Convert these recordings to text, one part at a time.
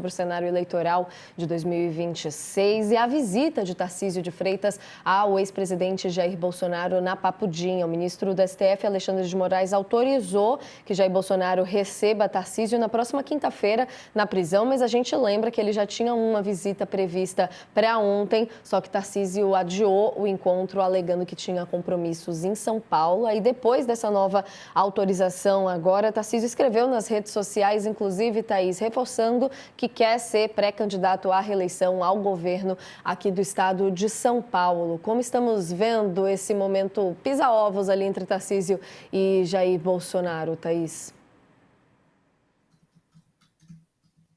sobre o cenário eleitoral de 2026 e a visita de Tarcísio de Freitas ao ex-presidente Jair Bolsonaro na Papudinha. O ministro do STF, Alexandre de Moraes, autorizou que Jair Bolsonaro receba Tarcísio na próxima quinta-feira na prisão, mas a gente lembra que ele já tinha uma visita prevista para ontem, só que Tarcísio adiou o encontro alegando que tinha compromissos em São Paulo. Aí depois dessa nova autorização agora, Tarcísio escreveu nas redes sociais, inclusive, Thaís, reforçando que quer ser pré-candidato à reeleição ao governo aqui do estado de São Paulo. Como estamos vendo esse momento pisa-ovos ali entre Tarcísio e Jair Bolsonaro, Thaís?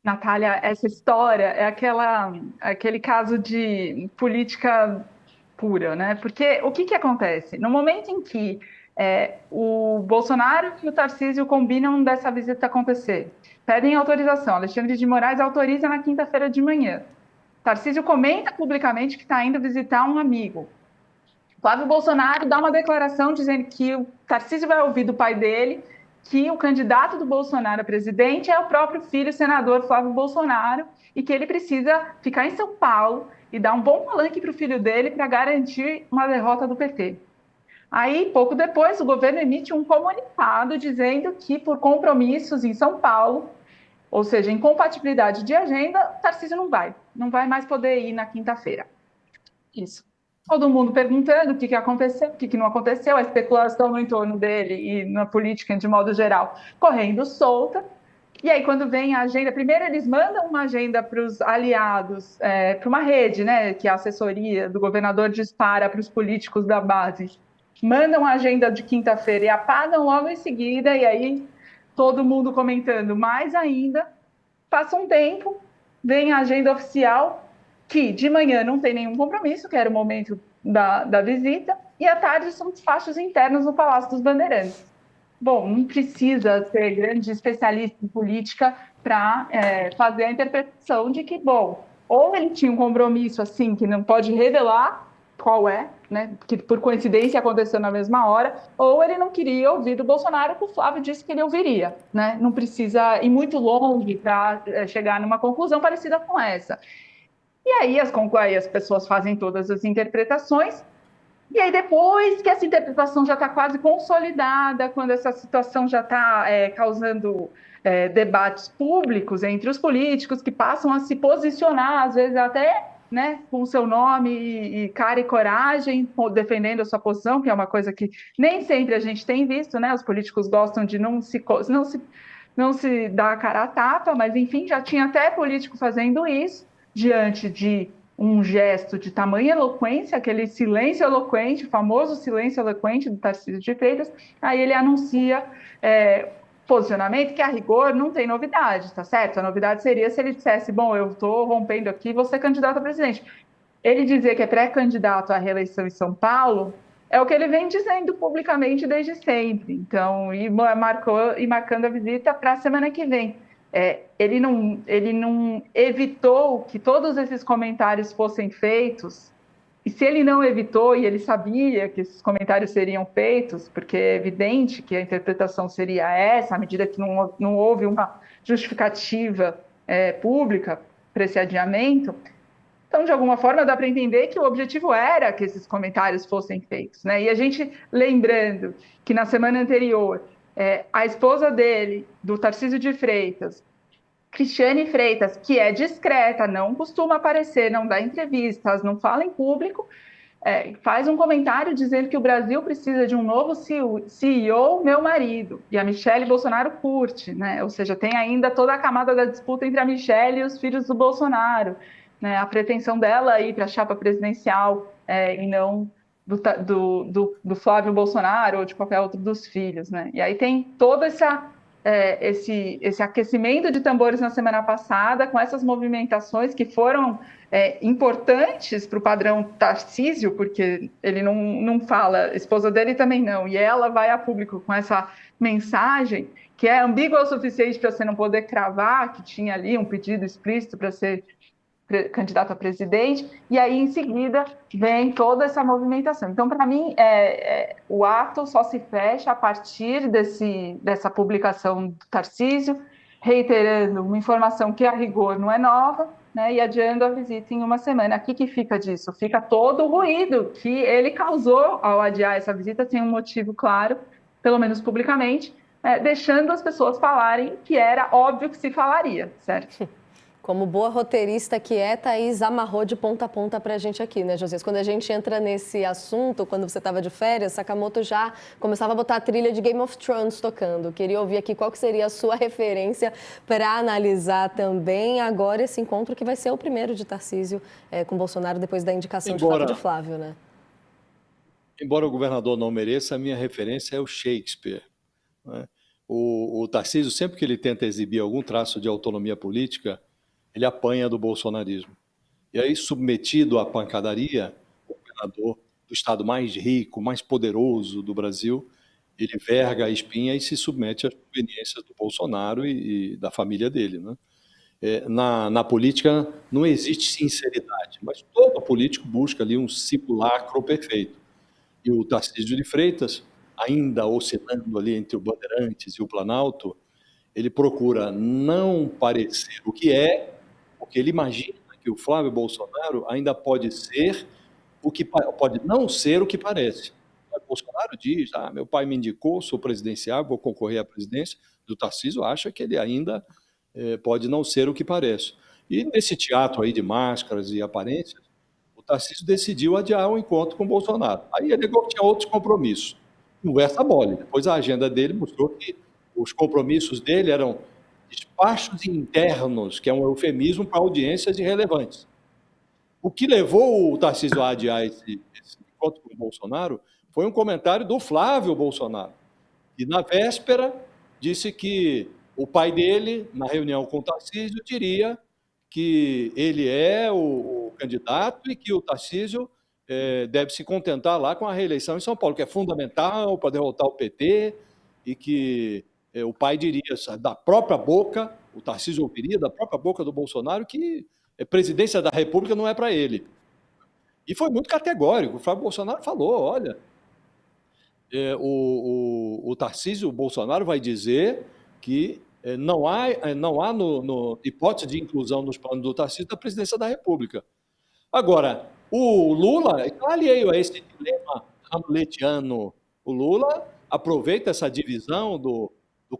Natália, essa história é aquele caso de política pura, né? Porque o que acontece? No momento em que o Bolsonaro e o Tarcísio combinam dessa visita acontecer, pedem autorização, Alexandre de Moraes autoriza na quinta-feira de manhã. Tarcísio comenta publicamente que está indo visitar um amigo. Flávio Bolsonaro dá uma declaração dizendo que o Tarcísio vai ouvir do pai dele que o candidato do Bolsonaro a presidente é o próprio filho, o senador Flávio Bolsonaro, e que ele precisa ficar em São Paulo e dar um bom palanque para o filho dele para garantir uma derrota do PT. Aí, pouco depois, o governo emite um comunicado dizendo que, por compromissos em São Paulo, ou seja, incompatibilidade de agenda, Tarcísio não vai mais poder ir na quinta-feira. Isso. Todo mundo perguntando o que aconteceu, o que não aconteceu, a especulação no entorno dele e na política de modo geral correndo solta. E aí, quando vem a agenda, primeiro eles mandam uma agenda para os aliados, para uma rede, né, que a assessoria do governador dispara para os políticos da base, mandam a agenda de quinta-feira e apagam logo em seguida, e aí todo mundo comentando mais ainda. Passa um tempo, vem a agenda oficial, que de manhã não tem nenhum compromisso, que era o momento da visita, e à tarde são despachos internos no Palácio dos Bandeirantes. Bom, não precisa ser grande especialista em política para fazer a interpretação de que, bom, ou ele tinha um compromisso assim, que não pode revelar qual é, né, que por coincidência aconteceu na mesma hora, ou ele não queria ouvir do Bolsonaro, que o Flávio disse que ele ouviria, né? Não precisa ir muito longe para chegar numa conclusão parecida com essa. E aí as pessoas fazem todas as interpretações, e aí depois que essa interpretação já está quase consolidada, quando essa situação já está causando debates públicos entre os políticos, que passam a se posicionar, às vezes até, né, com o seu nome e cara e coragem, defendendo a sua posição, que é uma coisa que nem sempre a gente tem visto, né? Os políticos gostam de não se dar a cara a tapa, mas enfim, já tinha até político fazendo isso, diante de um gesto de tamanha eloquência, aquele silêncio eloquente, o famoso silêncio eloquente do Tarcísio de Freitas. Aí ele anuncia posicionamento que, a rigor, não tem novidade, tá certo? A novidade seria se ele dissesse, bom, eu estou rompendo aqui, vou ser candidato a presidente. Ele dizer que é pré-candidato à reeleição em São Paulo é o que ele vem dizendo publicamente desde sempre. Então, e marcando a visita para a semana que vem. Ele não evitou que todos esses comentários fossem feitos, e se ele não evitou, e ele sabia que esses comentários seriam feitos, porque é evidente que a interpretação seria essa, à medida que não houve uma justificativa pública para esse adiamento, então, de alguma forma, dá para entender que o objetivo era que esses comentários fossem feitos, né? E a gente, lembrando que na semana anterior, a esposa dele, do Tarcísio de Freitas, Cristiane Freitas, que é discreta, não costuma aparecer, não dá entrevistas, não fala em público, faz um comentário dizendo que o Brasil precisa de um novo CEO, meu marido, e a Michelle Bolsonaro curte, né? Ou seja, tem ainda toda a camada da disputa entre a Michelle e os filhos do Bolsonaro, né? A pretensão dela ir para a chapa presidencial e não do Flávio Bolsonaro ou de qualquer outro dos filhos, né? E aí tem todo esse aquecimento de tambores na semana passada, com essas movimentações que foram importantes para o padrão Tarcísio, porque ele não fala, a esposa dele também não, e ela vai a público com essa mensagem que é ambígua o suficiente para você não poder cravar que tinha ali um pedido explícito para ser candidato a presidente, e aí em seguida vem toda essa movimentação. Então, para mim, o ato só se fecha a partir dessa publicação do Tarcísio, reiterando uma informação que, a rigor, não é nova, né, e adiando a visita em uma semana. O que fica disso? Fica todo o ruído que ele causou ao adiar essa visita, sem um motivo claro, pelo menos publicamente, deixando as pessoas falarem que era óbvio que se falaria, certo? Como boa roteirista que é, Thaís amarrou de ponta a ponta para a gente aqui, né, Josias? Quando a gente entra nesse assunto, quando você estava de férias, Sakamoto já começava a botar a trilha de Game of Thrones tocando. Queria ouvir aqui qual que seria a sua referência para analisar também agora esse encontro que vai ser o primeiro de Tarcísio com Bolsonaro depois da indicação de fato de Flávio, né? Embora o governador não mereça, a minha referência é o Shakespeare, né? O Tarcísio, sempre que ele tenta exibir algum traço de autonomia política, ele apanha do bolsonarismo. E aí, submetido à pancadaria, o governador do estado mais rico, mais poderoso do Brasil, ele verga a espinha e se submete às conveniências do Bolsonaro e da família dele, né? Na política não existe sinceridade, mas todo político busca ali um simulacro perfeito. E o Tarcísio de Freitas, ainda oscilando ali entre o Bandeirantes e o Planalto, ele procura não parecer o que é, porque ele imagina que o Flávio Bolsonaro ainda pode ser o que pode não ser o que parece. O Bolsonaro diz: meu pai me indicou, sou presidenciável, vou concorrer à presidência. Do Tarcísio acha que ele ainda pode não ser o que parece. E nesse teatro aí de máscaras e aparências, o Tarcísio decidiu adiar o encontro com o Bolsonaro. Aí ele alegou que tinha outros compromissos. Conversa mole. Depois a agenda dele mostrou que os compromissos dele eram despachos internos, que é um eufemismo para audiências irrelevantes. O que levou o Tarcísio a adiar esse encontro com o Bolsonaro foi um comentário do Flávio Bolsonaro, que na véspera disse que o pai dele, na reunião com o Tarcísio, diria que ele é o candidato e que o Tarcísio deve se contentar lá com a reeleição em São Paulo, que é fundamental para derrotar o PT, e que o pai diria da própria boca, o Tarcísio ouviria da própria boca do Bolsonaro que a presidência da República não é para ele. E foi muito categórico. O Flávio Bolsonaro falou: olha, o Tarcísio Bolsonaro vai dizer que não há hipótese de inclusão nos planos do Tarcísio da presidência da República. Agora, o Lula está alheio a esse dilema hamletiano. O Lula aproveita essa divisão do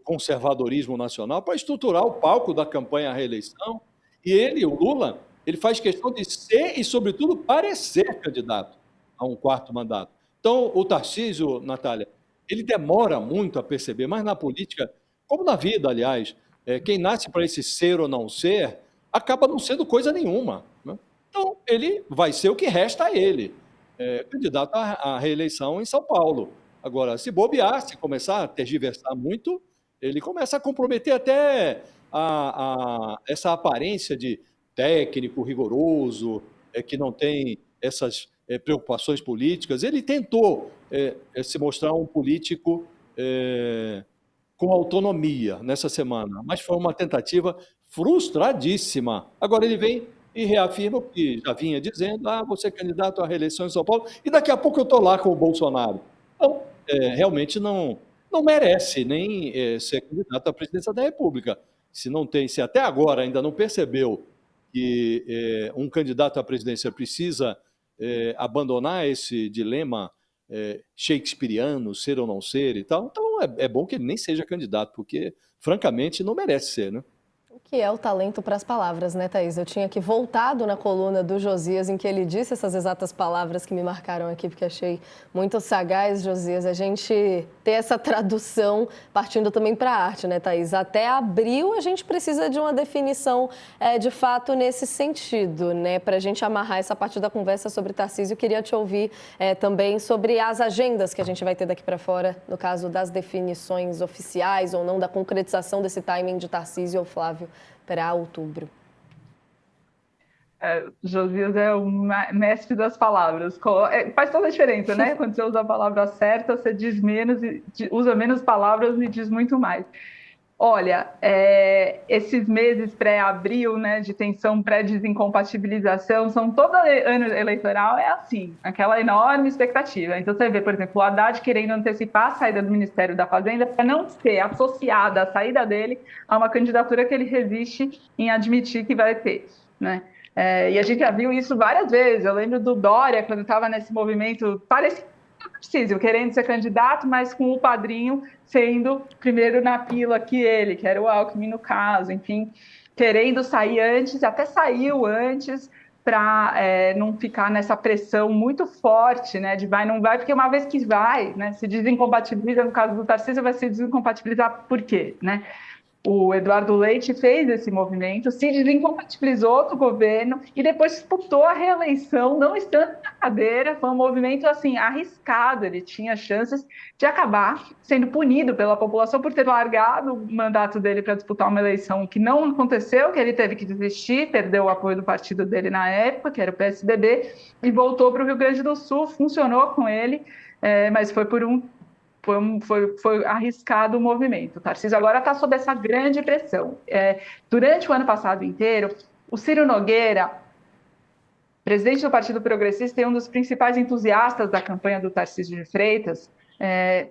conservadorismo nacional para estruturar o palco da campanha à reeleição. E ele, o Lula, ele faz questão de ser e, sobretudo, parecer candidato a um quarto mandato. Então, o Tarcísio, Natália, ele demora muito a perceber, mas na política, como na vida, aliás, quem nasce para esse ser ou não ser, acaba não sendo coisa nenhuma, né? Então, ele vai ser o que resta a ele, candidato à reeleição em São Paulo. Agora, se bobear, se começar a tergiversar muito, ele começa a comprometer até essa aparência de técnico rigoroso, que não tem essas preocupações políticas. Ele tentou se mostrar um político com autonomia nessa semana, mas foi uma tentativa frustradíssima. Agora ele vem e reafirma o que já vinha dizendo: você é candidato à reeleição em São Paulo, e daqui a pouco eu estou lá com o Bolsonaro. Então, realmente não merece nem ser candidato à presidência da República. Se até agora ainda não percebeu que um candidato à presidência precisa abandonar esse dilema shakespeariano, ser ou não ser e tal, então é bom que ele nem seja candidato, porque, francamente, não merece ser, né? O que é o talento para as palavras, né, Thaís? Eu tinha aqui voltado na coluna do Josias, em que ele disse essas exatas palavras que me marcaram aqui, porque achei muito sagaz, Josias, a gente ter essa tradução partindo também para a arte, né, Thaís? Até abril a gente precisa de uma definição de fato nesse sentido, né? Para a gente amarrar essa parte da conversa sobre Tarcísio, eu queria te ouvir também sobre as agendas que a gente vai ter daqui para fora, no caso das definições oficiais ou não, da concretização desse timing de Tarcísio ou Flávio para outubro. Josias é o mestre das palavras. Faz toda a diferença, né? Quando você usa a palavra certa, você diz menos, usa menos palavras e diz muito mais. Olha, esses meses pré-abril, né, de tensão pré-desincompatibilização, todo ano eleitoral é assim, aquela enorme expectativa. Então você vê, por exemplo, o Haddad querendo antecipar a saída do Ministério da Fazenda para não ser associada a saída dele a uma candidatura que ele resiste em admitir que vai ter, né? E a gente já viu isso várias vezes. Eu lembro do Dória, quando estava nesse movimento, parecia preciso, querendo ser candidato, mas com o padrinho sendo primeiro na pila que ele, que era o Alckmin no caso, enfim, querendo sair antes, até saiu antes, para não ficar nessa pressão muito forte, né, de vai, não vai, porque uma vez que vai, né, se desincompatibiliza, no caso do Tarcísio, vai se desincompatibilizar por quê, né? O Eduardo Leite fez esse movimento, se desincompatibilizou do governo e depois disputou a reeleição, não estando na cadeira. Foi um movimento assim arriscado, ele tinha chances de acabar sendo punido pela população por ter largado o mandato dele para disputar uma eleição que não aconteceu, que ele teve que desistir, perdeu o apoio do partido dele na época, que era o PSDB, e voltou para o Rio Grande do Sul, funcionou com ele, mas foi por foi arriscado o movimento. O Tarcísio agora está sob essa grande pressão. Durante o ano passado inteiro, o Ciro Nogueira, presidente do Partido Progressista e um dos principais entusiastas da campanha do Tarcísio de Freitas,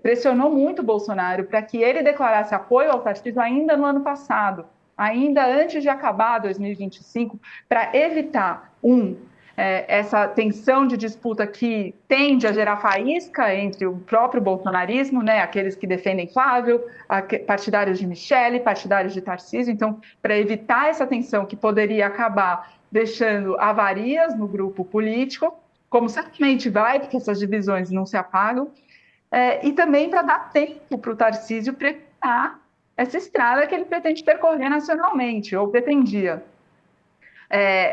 pressionou muito o Bolsonaro para que ele declarasse apoio ao Tarcísio ainda no ano passado, ainda antes de acabar 2025, para evitar essa tensão de disputa que tende a gerar faísca entre o próprio bolsonarismo, né, aqueles que defendem Flávio, partidários de Michele, partidários de Tarcísio. Então, para evitar essa tensão que poderia acabar deixando avarias no grupo político, como certamente vai, porque essas divisões não se apagam, e também para dar tempo para o Tarcísio preparar essa estrada que ele pretende percorrer nacionalmente, ou pretendia.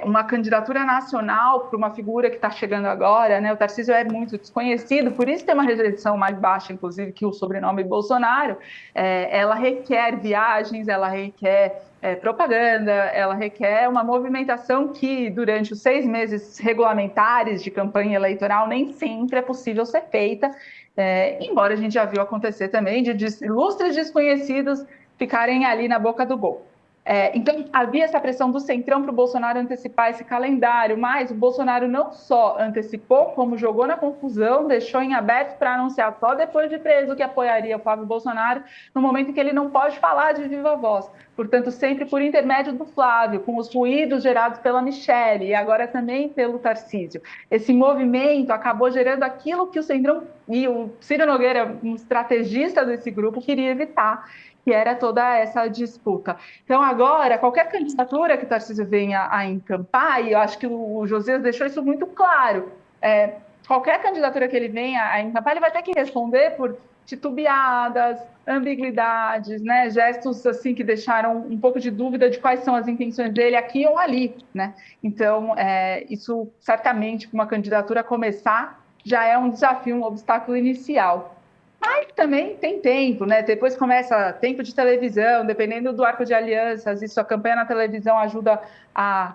Uma candidatura nacional para uma figura que está chegando agora, né? O Tarcísio é muito desconhecido, por isso tem uma rejeição mais baixa, inclusive, que o sobrenome Bolsonaro. Ela requer viagens, ela requer propaganda, ela requer uma movimentação que, durante os 6 meses regulamentares de campanha eleitoral, nem sempre é possível ser feita, embora a gente já viu acontecer também de ilustres desconhecidos ficarem ali na boca do gol. Então, havia essa pressão do Centrão para o Bolsonaro antecipar esse calendário, mas o Bolsonaro não só antecipou, como jogou na confusão, deixou em aberto para anunciar só depois de preso que apoiaria o Flávio Bolsonaro, no momento em que ele não pode falar de viva voz. Portanto, sempre por intermédio do Flávio, com os ruídos gerados pela Michele e agora também pelo Tarcísio. Esse movimento acabou gerando aquilo que o Centrão e o Ciro Nogueira, um estrategista desse grupo, queria evitar, que era toda essa disputa. Então, agora, qualquer candidatura que o Tarcísio venha a encampar, e eu acho que o Josias deixou isso muito claro, qualquer candidatura que ele venha a encampar, ele vai ter que responder por titubeadas, ambiguidades, né, gestos assim que deixaram um pouco de dúvida de quais são as intenções dele aqui ou ali, né? Então, isso certamente, para uma candidatura começar, já é um desafio, um obstáculo inicial. Mas também tem tempo, né? Depois começa tempo de televisão, dependendo do arco de alianças, isso, a campanha na televisão ajuda a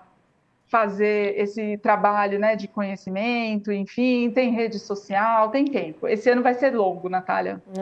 fazer esse trabalho, né, de conhecimento, enfim, tem rede social, tem tempo. Esse ano vai ser longo, Natália.